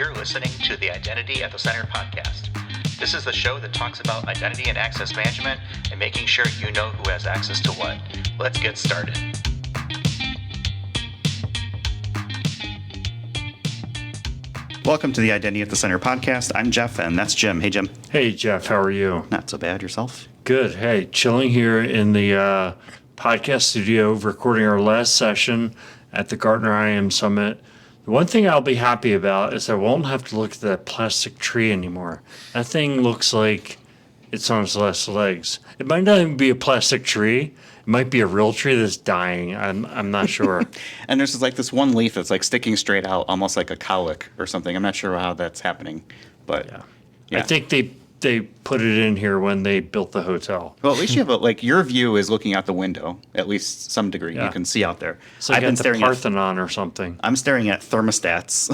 You're listening to the Identity at the Center podcast. This is the show that talks about identity and access management and making sure you know who has access to what. Let's get started. Welcome to the Identity at the Center podcast. I'm Jeff, and that's Jim. Hey, Jim. Hey, Jeff. How are you? Not so bad. Yourself? Good. Hey, chilling here in the podcast studio, recording our last session at the Gartner IAM Summit. The one thing I'll be happy about is I won't have to look at that plastic tree anymore. That thing looks like it's on its last legs. It might not even be a plastic tree. It might be a real tree that's dying. I'm not sure. And there's like this one leaf that's like sticking straight out, almost like a cowlick or something. I'm not sure how that's happening, but yeah. I think they put it in here when they built the hotel. Well, at least you have like your view is looking out the window, at least some degree. Yeah. You can see out there. So I've been staring at Parthenon or something. I'm staring at thermostats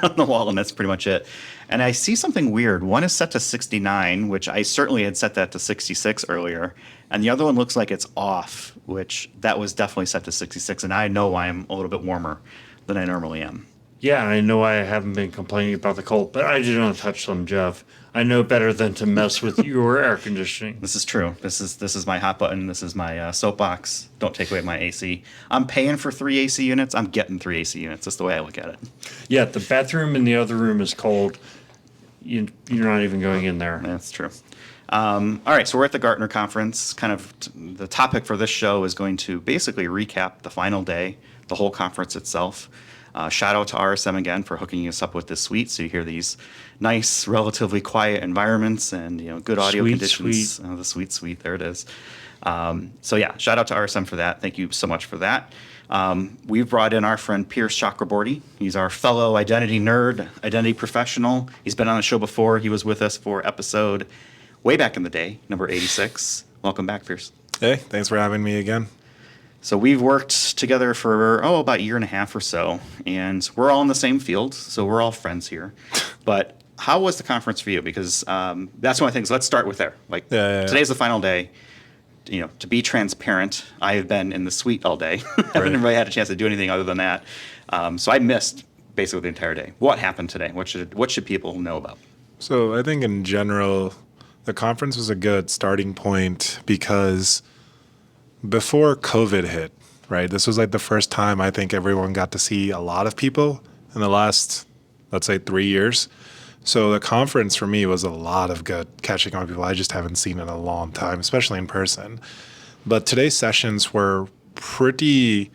on the wall, and that's pretty much it. And I see something weird. One is set to 69, which I certainly had set that to 66 earlier. And the other one looks like it's off, which that was definitely set to 66. And I know I'm a little bit warmer than I normally am. Yeah, I know I haven't been complaining about the cold, but I did not touch them, Jeff. I know better than to mess with your air conditioning. This is true. This is my hot button. This is my soapbox. Don't take away my AC. I'm paying for 3 AC units. I'm getting 3 AC units. That's the way I look at it. Yeah, the bathroom in the other room is cold. You're not even going in there. That's true. All right, so we're at the Gartner conference. Kind of the topic for this show is going to basically recap the final day, the whole conference itself. Shout out to RSM again for hooking us up with this suite, so you hear these nice, relatively quiet environments and good audio conditions. Suite. Oh, the suite, there it is. So yeah, shout out to RSM for that. Thank you so much for that. We've brought in our friend Pierce Chakraborty. He's our fellow identity nerd, identity professional. He's been on the show before. He was with us for episode way back in the day, number 86. Welcome back, Pierce. Hey, thanks for having me again. So we've worked together for, about a year and a half or so, and we're all in the same field, so we're all friends here. But how was the conference for you? Because that's one of the things. Let's start with there. Today's the final day. To be transparent, I have been in the suite all day. I haven't really had a chance to do anything other than that. So I missed basically the entire day. What happened today? What should people know about? So I think in general, the conference was a good starting point because before COVID hit, right? This was like the first time I think everyone got to see a lot of people in the last, let's say, 3 years. So the conference for me was a lot of good catching on people I just haven't seen in a long time, especially in person. But today's sessions were pretty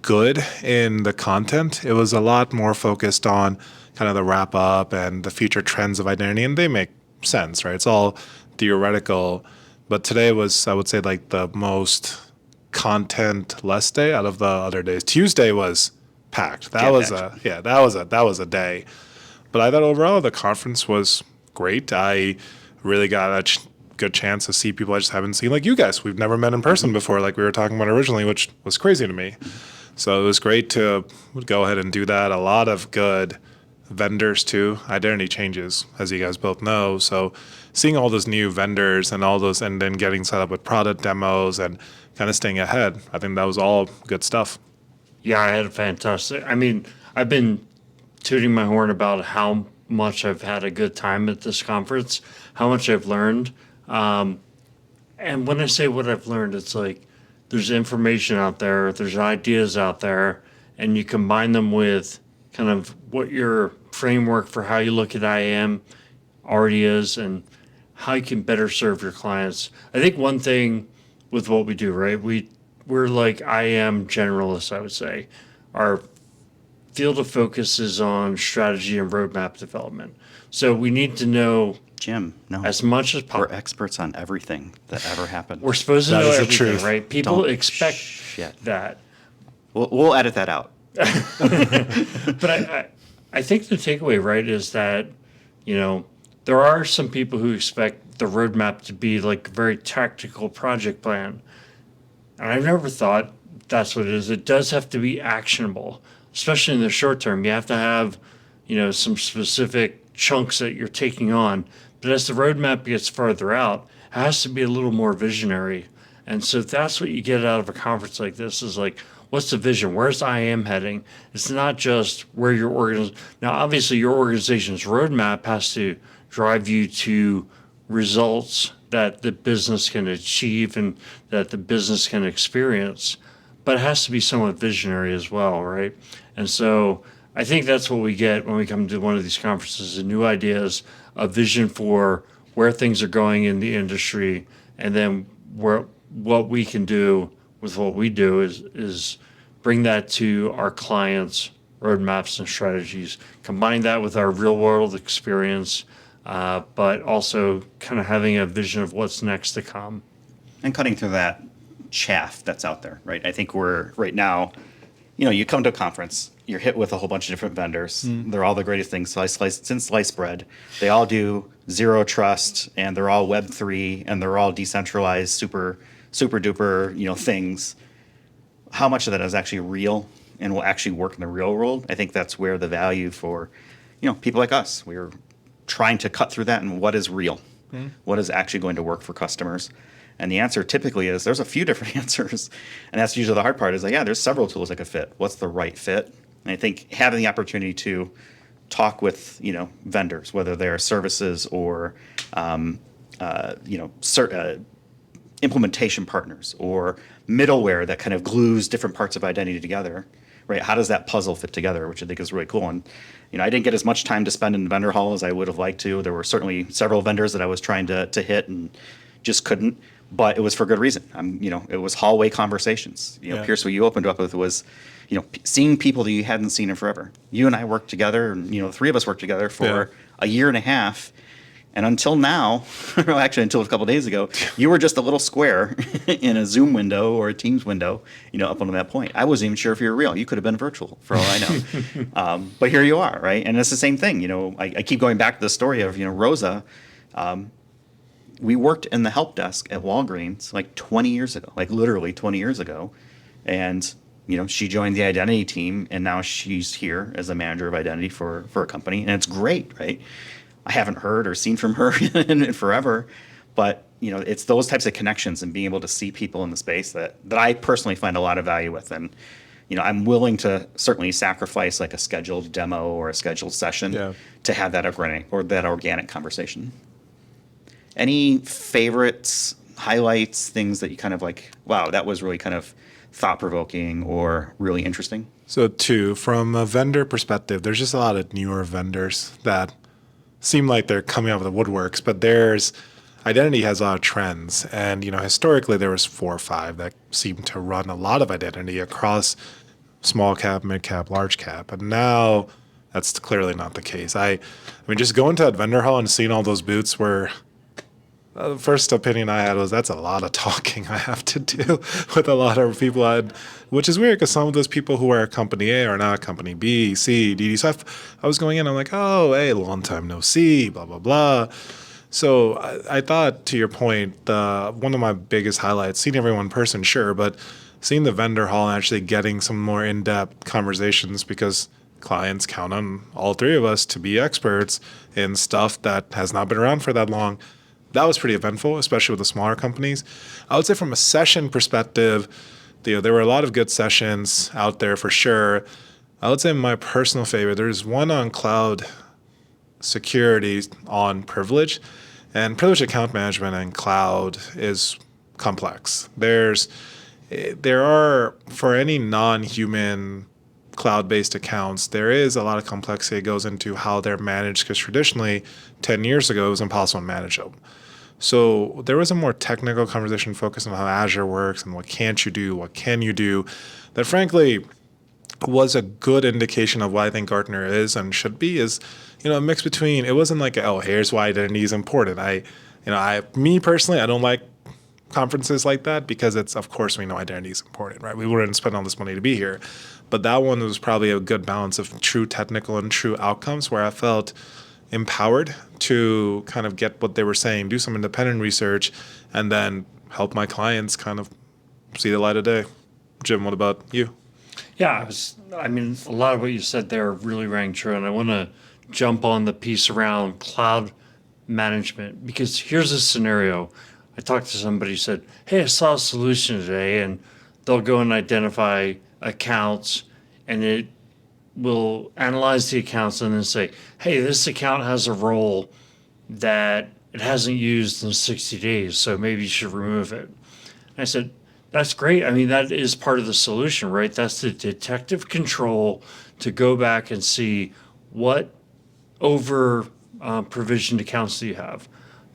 good in the content. It was a lot more focused on kind of the wrap up and the future trends of identity, and they make sense, right? It's all theoretical. But today was, I would say, like the most content-less day out of the other days. Tuesday was packed. That was a day. But I thought overall the conference was great. I really got a good chance to see people I just haven't seen, like you guys. We've never met in person before, like we were talking about originally, which was crazy to me. So it was great to go ahead and do that. A lot of good vendors too. Identity changes, as you guys both know. So seeing all those new vendors and all those, and then getting set up with product demos and kind of staying ahead, I think that was all good stuff. Yeah, I had a fantastic. I mean, I've been tooting my horn about how much I've had a good time at this conference, how much I've learned. And when I say what I've learned, it's like there's information out there, there's ideas out there, and you combine them with kind of what your framework for how you look at IAM already is and how you can better serve your clients. I think one thing with what we do, right? We're like IAM generalists, I would say. Our field of focus is on strategy and roadmap development. So we need to know, Jim, no, as much as possible. We're experts on everything that ever happened. We're supposed to know everything, right? People expect that. We'll edit that out. But I think the takeaway, right, is that, there are some people who expect the roadmap to be like a very tactical project plan. And I've never thought that's what it is. It does have to be actionable, especially in the short term. You have to have, some specific chunks that you're taking on. But as the roadmap gets farther out, it has to be a little more visionary. And so that's what you get out of a conference like this is like, what's the vision? Where's IAM heading? It's not just where your organization. Now, obviously, your organization's roadmap has to drive you to results that the business can achieve and that the business can experience, but it has to be somewhat visionary as well, right? And so I think that's what we get when we come to one of these conferences, new ideas, a vision for where things are going in the industry, and then what we can do with what we do is bring that to our clients' roadmaps and strategies, combine that with our real world experience, but also kind of having a vision of what's next to come. And cutting through that chaff that's out there, right? I think we're right now, you come to a conference, you're hit with a whole bunch of different vendors. They're all the greatest things since sliced bread. They all do zero trust, and they're all Web3, and they're all decentralized, super duper, things. How much of that is actually real and will actually work in the real world? I think that's where the value for, people like us, we're trying to cut through that and what is real, what is actually going to work for customers. And the answer typically is there's a few different answers. And that's usually the hard part is there's several tools that could fit. What's the right fit? And I think having the opportunity to talk with, vendors, whether they're services or, implementation partners or middleware that kind of glues different parts of identity together, right? How does that puzzle fit together, which I think is really cool. And, I didn't get as much time to spend in the vendor hall as I would have liked to. There were certainly several vendors that I was trying to hit and just couldn't. But it was for good reason. It was hallway conversations. Pierce, what you opened up with was, seeing people that you hadn't seen in forever. You and I worked together, and the three of us worked together for a year and a half, and until now, well, actually until a couple of days ago, you were just a little square in a Zoom window or a Teams window, up until that point. I wasn't even sure if you were real. You could have been virtual, for all I know. But here you are, right? And it's the same thing. I keep going back to the story of Rosa. We worked in the help desk at Walgreens like 20 years ago, like literally 20 years ago. And, she joined the identity team, and now she's here as a manager of identity for a company. And it's great, right? I haven't heard or seen from her in forever. But, it's those types of connections and being able to see people in the space that I personally find a lot of value with. And, I'm willing to certainly sacrifice like a scheduled demo or a scheduled session to have that organic conversation. Any favorites, highlights, things that you kind of like, wow, that was really kind of thought-provoking or really interesting? So two, from a vendor perspective, there's just a lot of newer vendors that seem like they're coming out of the woodworks, but identity has a lot of trends. And, historically there was 4 or 5 that seemed to run a lot of identity across small cap, mid cap, large cap. But now that's clearly not the case. I mean, just going to that vendor hall and seeing all those booths were... the first opinion I had was that's a lot of talking I have to do with a lot of people, which is weird because some of those people who are company A are not company B, C, D, D. So I was going in, I'm like, oh, hey, long time no see, blah, blah, blah. So I thought, to your point, one of my biggest highlights, seeing everyone in person, sure, but seeing the vendor hall and actually getting some more in-depth conversations because clients count on all three of us to be experts in stuff that has not been around for that long. That was pretty eventful, especially with the smaller companies. I would say from a session perspective, there were a lot of good sessions out there for sure. I would say my personal favorite, there's one on cloud security on privilege, and privilege account management and cloud is complex. There are, for any non-human cloud-based accounts, there is a lot of complexity that goes into how they're managed because traditionally, 10 years ago, it was impossible to manage them. So there was a more technical conversation focused on how Azure works and what can't you do, what can you do, that frankly was a good indication of what I think Gartner is and should be, is, a mix between, it wasn't like, oh, here's why identity is important. Me personally, I don't like conferences like that because of course we know identity is important, right? We wouldn't spend all this money to be here. But that one was probably a good balance of true technical and true outcomes where I felt empowered to kind of get what they were saying, do some independent research, and then help my clients kind of see the light of day. Jim, what about you? Yeah, a lot of what you said there really rang true, and I want to jump on the piece around cloud management because here's a scenario. I talked to somebody who said, hey, I saw a solution today, and they'll go and identify accounts, and it will analyze the accounts and then say, hey, this account has a role that it hasn't used in 60 days, so maybe you should remove it. And I said, that's great. I mean, that is part of the solution, right? That's the detective control to go back and see what over provisioned accounts do you have.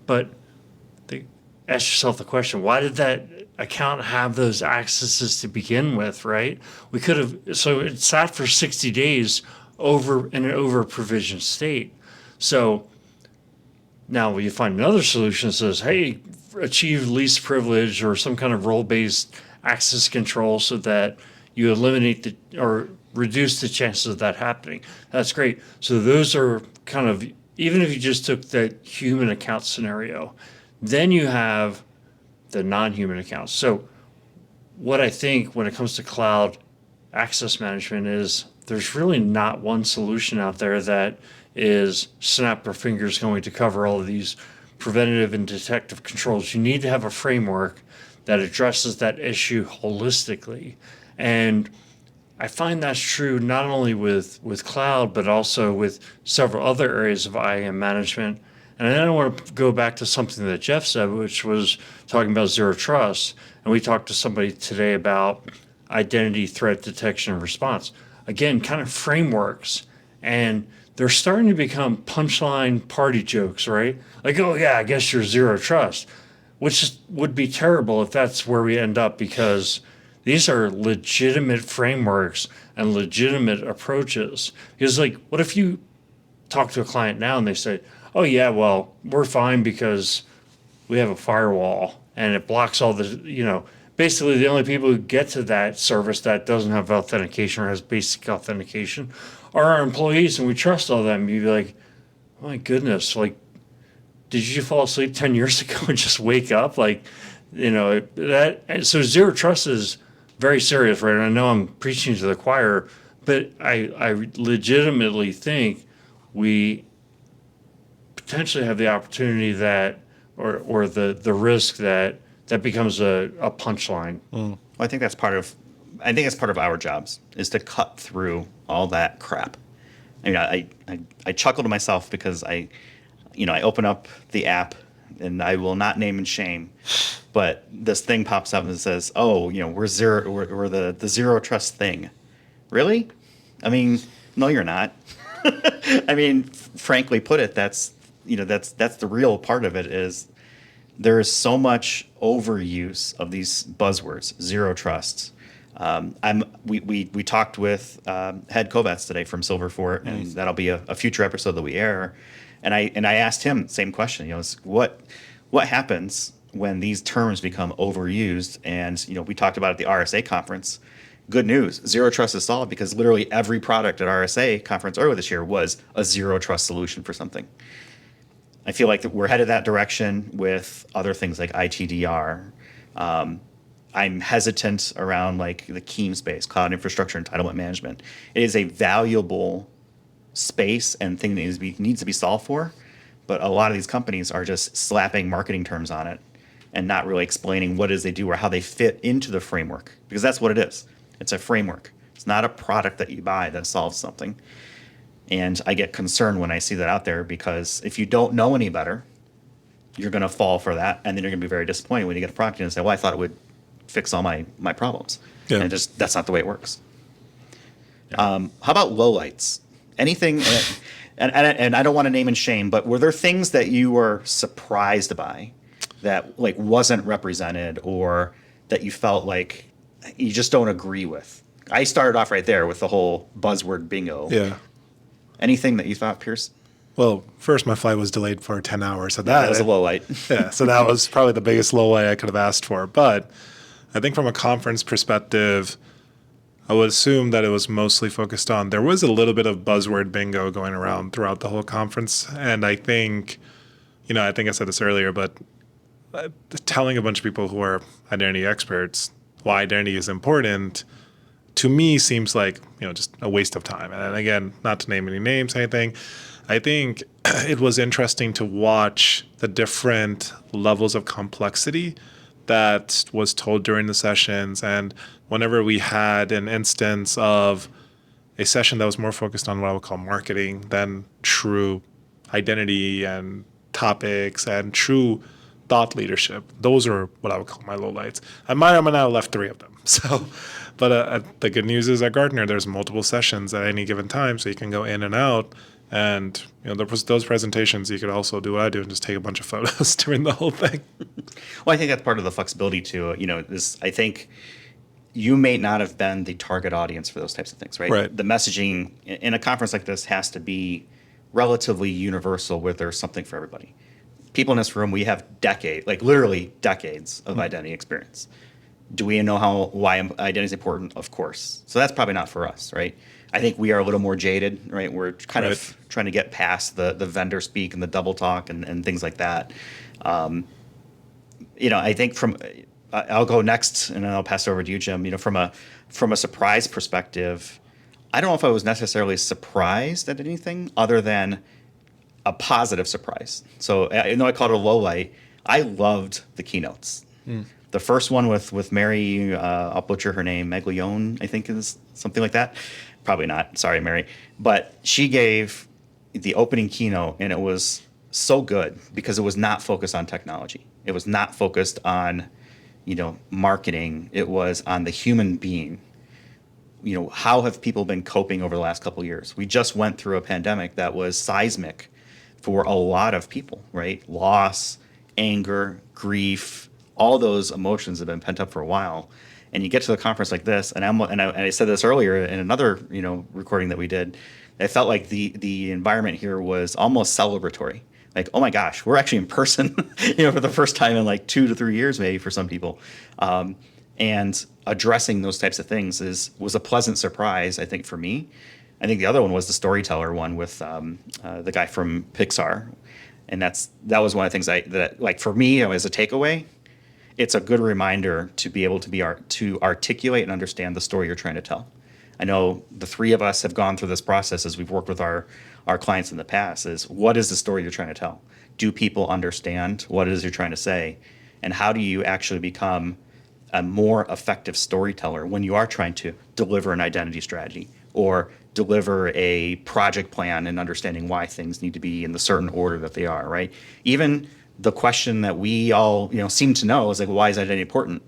But ask yourself the question, why did that account have those accesses to begin with, right? We could have, so it sat for 60 days in an over provisioned state. So now you find another solution that says, hey, achieve least privilege or some kind of role-based access control so that you eliminate or reduce the chances of that happening. That's great. So those are kind of, even if you just took the human account scenario, then you have the non-human accounts. So what I think when it comes to cloud access management is there's really not one solution out there that is snap your fingers going to cover all of these preventative and detective controls. You need to have a framework that addresses that issue holistically. And I find that's true not only with cloud, but also with several other areas of IAM management. And then I want to go back to something that Jeff said, which was talking about zero trust. And we talked to somebody today about identity threat detection and response. Again, kind of frameworks. And they're starting to become punchline party jokes, right? Like, oh yeah, I guess you're zero trust, which would be terrible if that's where we end up, because these are legitimate frameworks and legitimate approaches. Because like, what if you talk to a client now and they say, oh yeah, well, we're fine because we have a firewall and it blocks all the, basically the only people who get to that service that doesn't have authentication or has basic authentication are our employees, and we trust all them. You'd be like, oh my goodness, like, did you fall asleep 10 years ago and just wake up? Like, so zero trust is very serious, right? And I know I'm preaching to the choir, but I legitimately think we potentially have the opportunity that, or the risk that becomes a punchline. Well, I think it's part of our jobs is to cut through all that crap. I mean, I chuckle to myself because I open up the app, and I will not name and shame, but this thing pops up and says, "Oh, we're the zero trust thing." Really? I mean, no, you're not. I mean, frankly put it, that's the real part of it is there is so much overuse of these buzzwords, zero trusts. We talked with Head Kovats today from Silverfort, and that'll be a future episode that we air. And I asked him the same question. What happens when these terms become overused? And we talked about it at the RSA conference. Good news, zero trust is solved because literally every product at RSA conference earlier this year was a zero trust solution for something. I feel like we're headed that direction with other things like ITDR. I'm hesitant around like the KEAM space, cloud infrastructure entitlement management. It is a valuable space and thing that needs to be solved for, but a lot of these companies are just slapping marketing terms on it and not really explaining what it is they do or how they fit into the framework, because that's what it is. It's a framework. It's not a product that you buy that solves something. And I get concerned when I see that out there, because if you don't know any better, you're going to fall for that, and then you're going to be very disappointed when you get a product and say, well, I thought it would fix all my problems. Yeah. And that's not the way it works. Yeah. How about lowlights? Anything, and I don't want to name and shame, but were there things that you were surprised by that like wasn't represented, or that you felt like you just don't agree with? I started off right there with the whole buzzword bingo. Yeah. Anything that you thought, Pierce? Well, first, my flight was delayed for 10 hours. So that was a low light. Yeah, so that was probably the biggest low light I could have asked for. But I think from a conference perspective, I would assume that it was mostly focused on, there was a little bit of buzzword bingo going around throughout the whole conference. And I think, I think I said this earlier, but telling a bunch of people who are identity experts why identity is important, to me seems like, just a waste of time. And again, not to name any names, anything, I think it was interesting to watch the different levels of complexity that was told during the sessions. And whenever we had an instance of a session that was more focused on what I would call marketing than true identity and topics and true thought leadership, those are what I would call my lowlights. I might have now left 3 of them. So, but the good news is at Gartner, there's multiple sessions at any given time, so you can go in and out. And those presentations, you could also do what I do and just take a bunch of photos during the whole thing. Well, I think that's part of the flexibility too. I think you may not have been the target audience for those types of things, right? Right. The messaging in a conference like this has to be relatively universal, where there's something for everybody. People in this room, we have literally decades of identity experience. Do we know why identity is important? Of course. So that's probably not for us, right? I think we are a little more jaded, right? We're kind of trying to get past the vendor speak and the double talk and things like that. I think I'll go next and then I'll pass it over to you, Jim. From a surprise perspective, I don't know if I was necessarily surprised at anything other than a positive surprise. So I know I called it a low light. I loved the keynotes. The first one with Mary, I'll butcher her name, Maglione, I think is something like that. Probably not. Sorry, Mary. But she gave the opening keynote, and it was so good because it was not focused on technology. It was not focused on, marketing. It was on the human being. How have people been coping over the last couple of years? We just went through a pandemic that was seismic for a lot of people, right? Loss, anger, grief, all those emotions have been pent up for a while. And you get to the conference like this, and I said this earlier in another recording that we did. I felt like the environment here was almost celebratory. Like, oh my gosh, we're actually in person, for the first time in like 2 to 3 years, maybe for some people. And addressing those types of things was a pleasant surprise, I think, for me. I think the other one was the storyteller one with the guy from Pixar, and that was one of the things that for me as a takeaway. It's a good reminder to be able to articulate and understand the story you're trying to tell. I know the 3 of us have gone through this process as we've worked with our clients in the past. Is what is the story you're trying to tell? Do people understand what it is you're trying to say? And how do you actually become a more effective storyteller when you are trying to deliver an identity strategy or deliver a project plan and understanding why things need to be in the certain order that they are, right? Even the question that we all seem to know is like, why is identity important?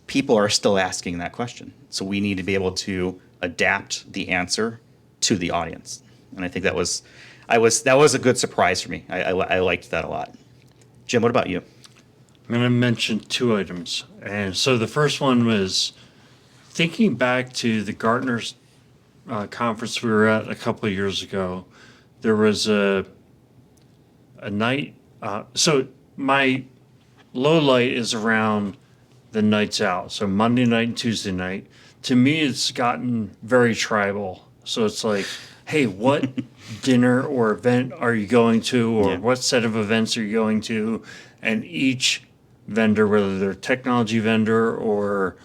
People are still asking that question. So we need to be able to adapt the answer to the audience. And I think that was a good surprise for me. I liked that a lot. Jim, what about you? I'm going to mention 2 items. And so the first one was thinking back to the Gartner conference we were at a couple of years ago. There was a night. So my low light is around the nights out. So Monday night and Tuesday night. To me, it's gotten very tribal. So it's like, hey, what dinner or event are you going to, or what set of events are you going to? And each vendor, whether they're a technology vendor or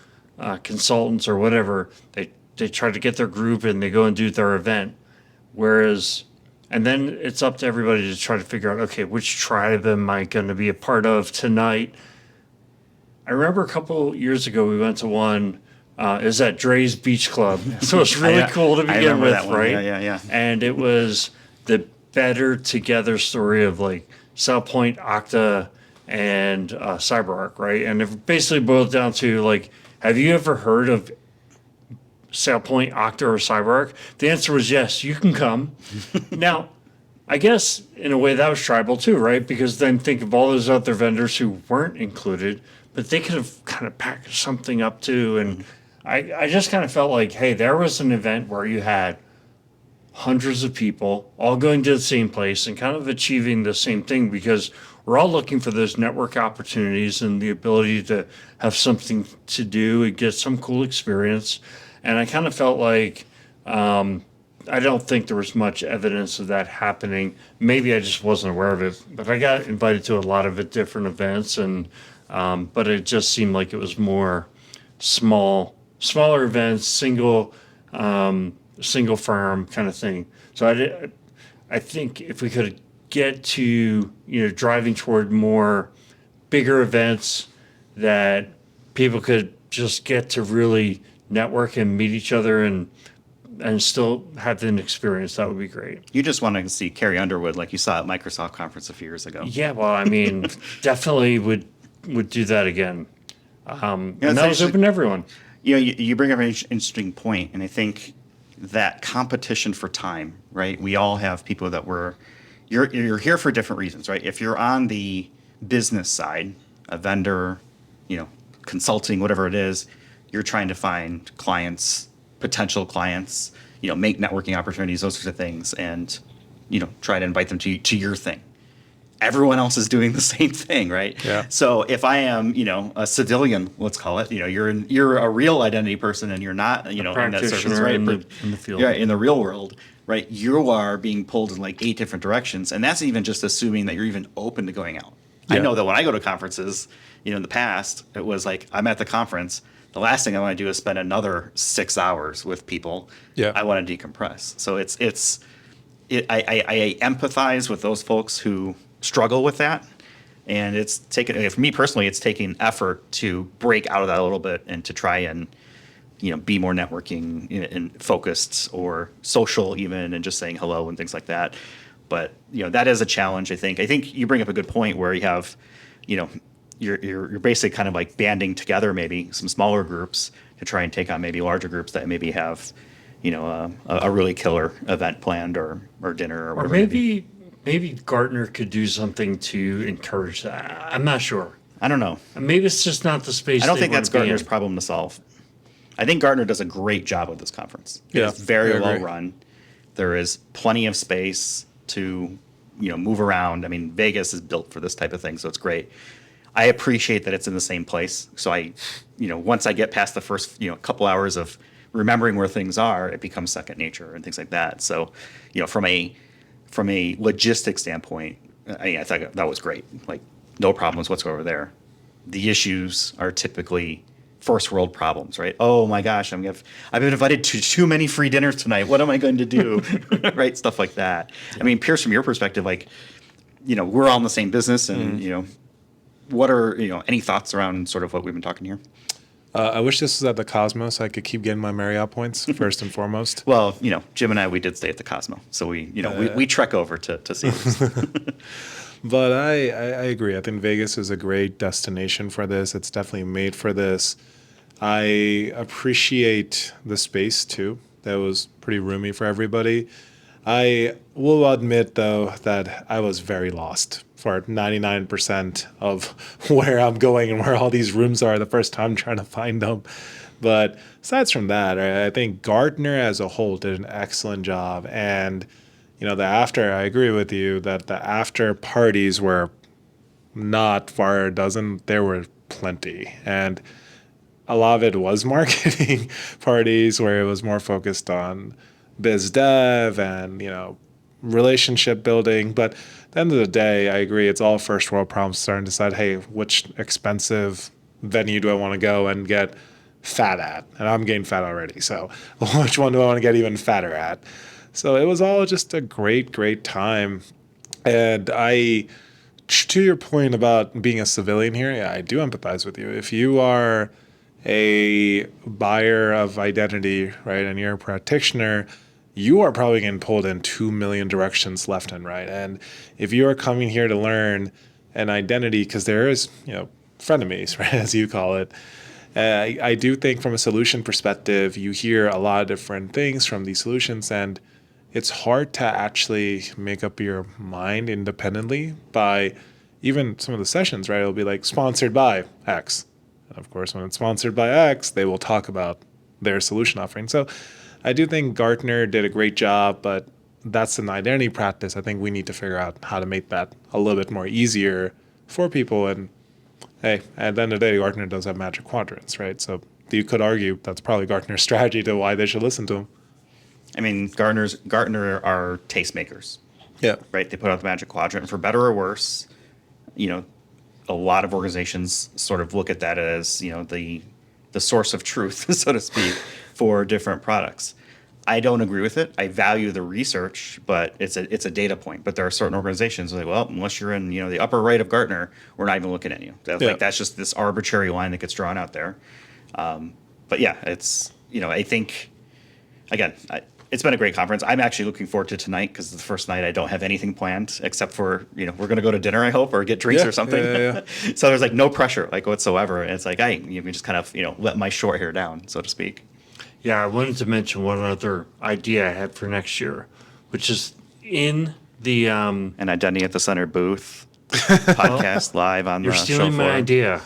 consultants or whatever, they try to get their group and they go and do their event. And then it's up to everybody to try to figure out, okay, which tribe am I going to be a part of tonight? I remember a couple years ago we went to one. It was at Dre's Beach Club. So it's really cool to begin with, that one. right? Yeah. And it was the better together story of like Cellpoint, Okta, and CyberArk, right? And it basically boiled down to like, have you ever heard of Cellpoint, Okta, or CyberArk? The answer was yes, you can come. Now, I guess in a way that was tribal too, right? Because then think of all those other vendors who weren't included, but they could have kind of packaged something up too. And I just kind of felt like, hey, there was an event where you had hundreds of people all going to the same place and kind of achieving the same thing, because we're all looking for those network opportunities and the ability to have something to do and get some cool experience. And I kind of felt like I don't think there was much evidence of that happening. Maybe I just wasn't aware of it, but I got invited to a lot of different events, and but it just seemed like it was more smaller events, single firm kind of thing. So I think if we could get to driving toward more bigger events, that people could just get to really network and meet each other and still have an experience, that would be great. You just want to see Carrie Underwood like you saw at Microsoft conference a few years ago. Yeah, well, I mean, definitely would do that again. And it's that was actually- open to everyone. You bring up an interesting point, and I think that competition for time, right? We all have people that you're here for different reasons, right? If you're on the business side, a vendor, consulting, whatever it is, you're trying to find clients, potential clients, make networking opportunities, those sorts of things, and try to invite them to your thing. Everyone else is doing the same thing, right? Yeah. So if I am, a civilian, let's call it, you're a real identity person, and you're not, in that service, Practitioner right? in the field. Yeah, in the real world, right? You are being pulled in like 8 different directions, and that's even just assuming that you're even open to going out. I Yeah. know that when I go to conferences, in the past, it was like I'm at the conference. The last thing I want to do is spend another 6 hours with people. Yeah. I want to decompress. So I empathize with those folks who struggle with that, and it's taken for me personally. It's taking effort to break out of that a little bit and to try and be more networking and focused or social even, and just saying hello and things like that. But that is a challenge. I think you bring up a good point where you have, you're basically kind of like banding together maybe some smaller groups to try and take on maybe larger groups that maybe have, a really killer event planned or dinner or Or whatever. it may be. maybe Gartner could do something to encourage that. I'm not sure. I don't know. Maybe it's just not the space. I don't they think want that's to be Gartner's in. problem to solve. I think Gartner does a great job with this conference. Yeah, It's very I agree. well run. There is plenty of space to, move around. I mean, Vegas is built for this type of thing, so it's great. I appreciate that it's in the same place. So once I get past the first, couple hours of remembering where things are, it becomes second nature and things like that. So, from a logistics standpoint, I thought that was great. Like, no problems whatsoever there. The issues are typically first world problems, right? Oh my gosh, I've been invited to too many free dinners tonight. What am I going to do? Right? Stuff like that. I mean, Pierce, from your perspective, like, we're all in the same business, and what are any thoughts around sort of what we've been talking here? I wish this was at the Cosmo so I could keep getting my Marriott points first and foremost. Well, Jim and I, we did stay at the Cosmo, so we trek over to see this. But I agree. I think Vegas is a great destination for this. It's definitely made for this. I appreciate the space too. That was pretty roomy for everybody. I will admit though that I was very lost for 99% of where I'm going and where all these rooms are the first time trying to find them. But aside from that, I think Gartner as a whole did an excellent job. And the after, I agree with you that the after parties were not far a dozen. There were plenty. And a lot of it was marketing parties where it was more focused on biz dev and, relationship building. But at the end of the day, I agree, it's all first world problems starting to decide, hey, which expensive venue do I want to go and get fat at? And I'm getting fat already. So which one do I want to get even fatter at? So it was all just a great, great time. And to your point about being a civilian here, yeah, I do empathize with you. If you are a buyer of identity, right, and you're a practitioner, you are probably getting pulled in 2 million directions left and right. And if you are coming here to learn an identity, because there is, frenemies, right, as you call it, I do think from a solution perspective, you hear a lot of different things from these solutions, and it's hard to actually make up your mind independently by even some of the sessions, right? It'll be like sponsored by X. And of course, when it's sponsored by X, they will talk about their solution offering. So I do think Gartner did a great job, but that's an identity practice. I think we need to figure out how to make that a little bit more easier for people. And hey, at the end of the day, Gartner does have magic quadrants, right? So you could argue that's probably Gartner's strategy to why they should listen to him. I mean, Gartner are tastemakers, Yeah. right? They put out the Magic Quadrant, and for better or worse, a lot of organizations sort of look at that as the source of truth, so to speak, for different products. I don't agree with it. I value the research, but it's a data point. But there are certain organizations like, well, unless you're in the upper right of Gartner, we're not even looking at you. Yeah. That's just this arbitrary line that gets drawn out there. But yeah, it's I think again, it's been a great conference. I'm actually looking forward to tonight because it's the first night I don't have anything planned except for we're going to go to dinner, I hope, or get drinks Yeah, or something. yeah. So there's like no pressure like whatsoever. And it's like you can just kind of let my short hair down, so to speak. Yeah, I wanted to mention one other idea I had for next year, which is in the An Identity at the Center booth podcast live on you're the show stealing floor. my idea.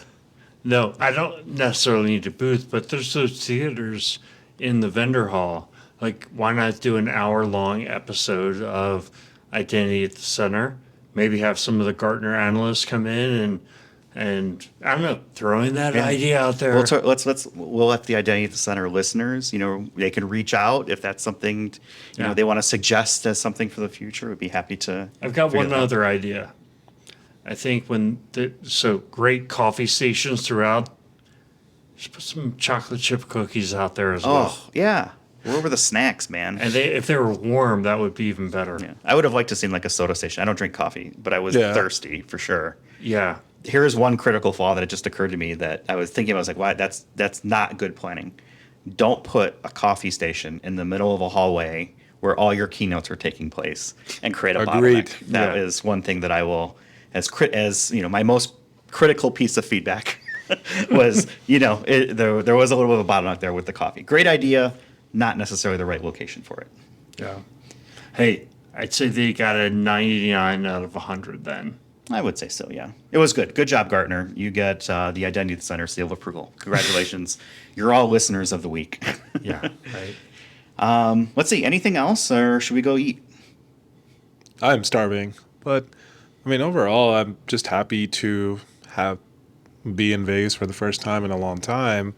No, I don't necessarily need a booth, but there's those theaters in the vendor hall. Like, why not do an hour-long episode of Identity at the Center? Maybe have some of the Gartner analysts come in and I don't know, throwing that Yeah. idea out there. We'll let the Identity at the Center listeners, they can reach out if that's something Yeah. they want to suggest as something for the future. We'd be happy to. I've got figure one that out. other idea. I think so great coffee stations throughout. Just put some chocolate chip cookies out there as well. Oh yeah, where were the snacks, man? And if they were warm, that would be even better. Yeah. I would have liked to see like a soda station. I don't drink coffee, but I was Yeah. thirsty for sure. Yeah. Here's one critical flaw that it just occurred to me that I was thinking. I was like, why? That's not good planning. Don't put a coffee station in the middle of a hallway where all your keynotes are taking place and create a Agreed. bottleneck. That is one thing that I will, as my most critical piece of feedback was, there was a little bit of a bottleneck there with the coffee. Great idea, not necessarily the right location for it. Yeah. Hey, I'd say they got a 99 out of 100 then. I would say so, yeah. It was good. Good job, Gartner. You get the Identity Center seal of approval. Congratulations. You're all listeners of the week. Yeah. Right. Let's see. Anything else, or should we go eat? I'm starving, but I mean, overall, I'm just happy to be in Vegas for the first time in a long time.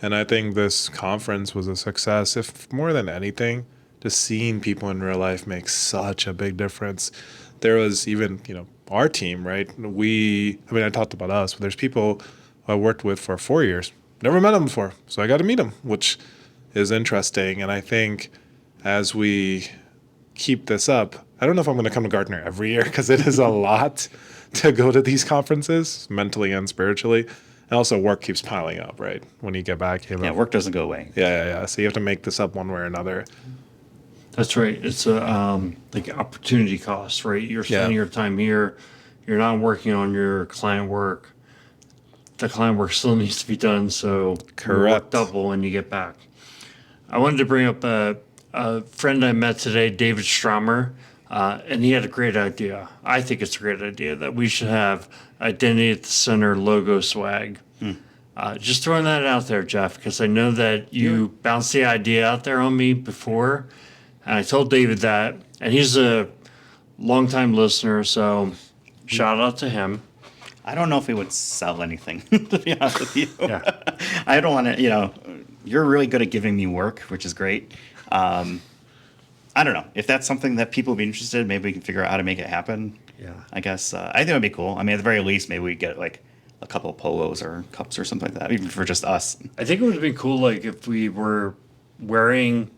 And I think this conference was a success. If more than anything, just seeing people in real life makes such a big difference. There was even, our team, right? I talked about us, but there's people I worked with for 4 years. Never met them before, so I got to meet them, which is interesting. And I think as we keep this up, I don't know if I'm going to come to Gartner every year because it is a lot to go to these conferences, mentally and spiritually. And also work keeps piling up, right? When you get back. Work doesn't go away. Yeah. So you have to make this up one way or another. That's right. It's a like opportunity cost, right? You're spending your time here. You're not working on your client work. The client work still needs to be done, so you work Correct. double when you get back. I wanted to bring up a friend I met today, David Stromer, and he had a great idea. I think it's a great idea that we should have Identity at the Center logo swag. Just throwing that out there, Jeff, because I know that you bounced the idea out there on me before. And I told David that, and he's a longtime listener, so shout out to him. I don't know if he would sell anything, to be honest with you. Yeah. I don't want to, you're really good at giving me work, which is great. I don't know. If that's something that people would be interested in, maybe we can figure out how to make it happen. Yeah. I guess. I think it would be cool. I mean, at the very least, maybe we get like a couple of polos or cups or something like that, even for just us. I think it would have been cool, like, if we were wearing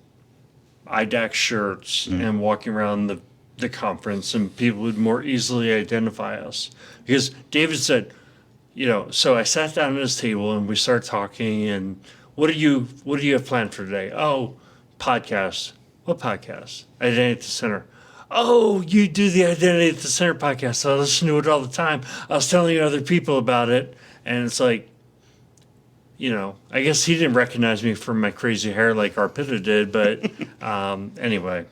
IDAC shirts and walking around the conference and people would more easily identify us. Because David said, so I sat down at his table and we started talking and what do you have planned for today? Oh, podcast. What podcast? Identity at the Center. Oh, you do the Identity at the Center podcast. I listen to it all the time. I was telling other people about it. And it's like, I guess he didn't recognize me from my crazy hair like Arpita did, but anyway.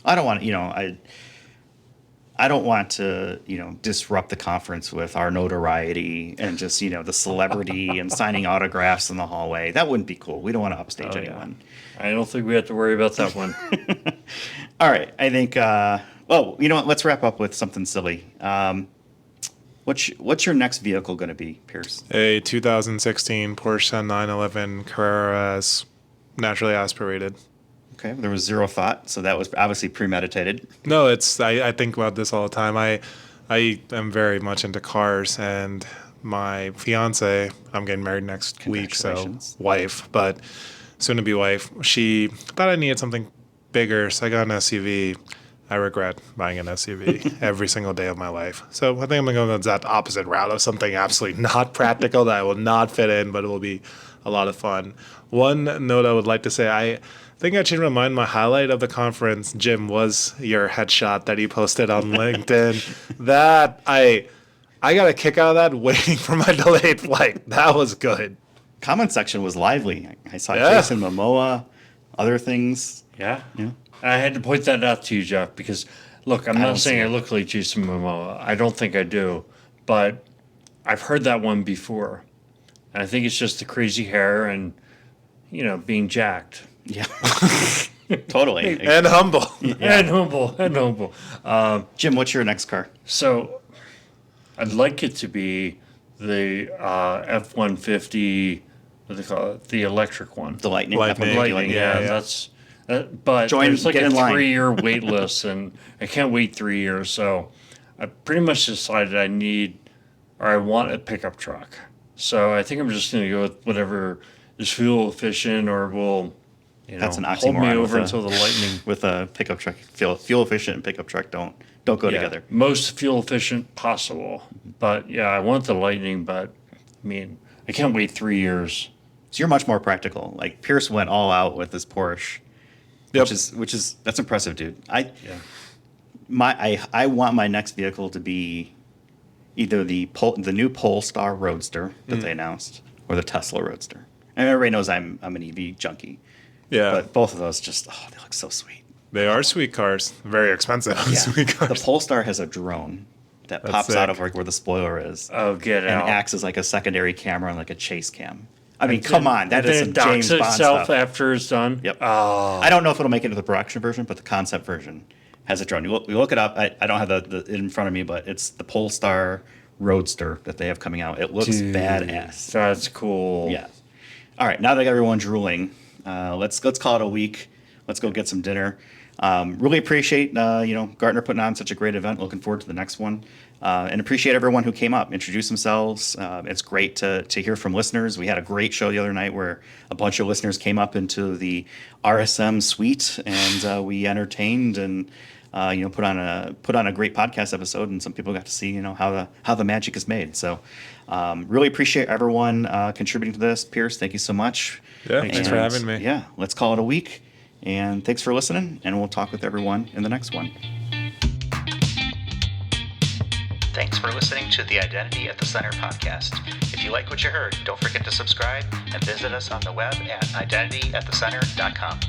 I don't want, I don't want to, disrupt the conference with our notoriety and just, the celebrity and signing autographs in the hallway. That wouldn't be cool. We don't want to upstage anyone. I don't think we have to worry about that one. All right. I think, you know what? Let's wrap up with something silly. What's your next vehicle going to be, Pierce? A 2016 Porsche 911 Carrera S, naturally aspirated. Okay. There was zero thought, so that was obviously premeditated. No, I think about this all the time. I am very much into cars, and my fiance, I'm getting married next week, so Congratulations. wife, but soon-to-be wife, she thought I needed something bigger, so I got an SUV. I regret buying an SUV every single day of my life. So I think I'm going to go the exact opposite route of something absolutely not practical that I will not fit in, but it will be a lot of fun. One note I would like to say, I think I should remind my highlight of the conference, Jim, was your headshot that you posted on LinkedIn. That I got a kick out of that waiting for my delayed flight. That was good. Comment section was lively. I saw Yeah. Jason Momoa, other things. Yeah. Yeah. I had to point that out to you, Jeff, because look, I'm don't not saying see I it. look like Jason Momoa. I don't think I do, but I've heard that one before. And I think it's just the crazy hair and, being jacked. Yeah. Totally. And humble. And humble. Jim, what's your next car? So I'd like it to be the F-150, what do they call it? The electric one. The Lightning. Lightning. F-150 Lightning, yeah. yeah. That's. But Join- there's like get a in line. 3-year wait list, and I can't wait 3 years. So I pretty much decided I want a pickup truck. So I think I'm just going to go with whatever is fuel efficient or will, That's an hold me oxymoron over with until the Lightning. With a pickup truck. Fuel efficient and pickup truck don't go Yeah, together. most fuel efficient possible. But yeah, I want the Lightning, but I mean, I can't wait 3 years. So you're much more practical. Like Pierce went all out with his Porsche, Yep. which is that's impressive, dude. I Yeah. want my next vehicle to be either the new Polestar Roadster that they announced or the Tesla Roadster. And everybody knows I'm an EV junkie. Yeah. But both of those they look so sweet. They are sweet cars. Very expensive sweet The cars. Polestar has a drone that That's pops out sick. of where the spoiler is Oh, get and out. acts as like a secondary camera and like a chase cam. I mean, come on, that is some then it James docks Bond itself stuff. after it's done. Yep. Oh, I don't know if it'll make it into the production version, but the concept version has a drone. You look it up. I don't have the in front of me, but it's the Polestar Roadster that they have coming out. It looks dude, badass. That's cool. Yeah. All right. Now that I got everyone drooling, let's call it a week. Let's go get some dinner. Really appreciate Gartner putting on such a great event. Looking forward to the next one, and appreciate everyone who came up, introduced themselves. It's great to hear from listeners. We had a great show the other night where a bunch of listeners came up into the RSM suite and we entertained and put on a great podcast episode. And some people got to see how the magic is made. So really appreciate everyone contributing to this. Pierce, thank you so much. Yeah, thanks for And, having me. Yeah, let's call it a week. And thanks for listening, and we'll talk with everyone in the next one. Thanks for listening to the Identity at the Center podcast. If you like what you heard, don't forget to subscribe and visit us on the web at identityatthecenter.com.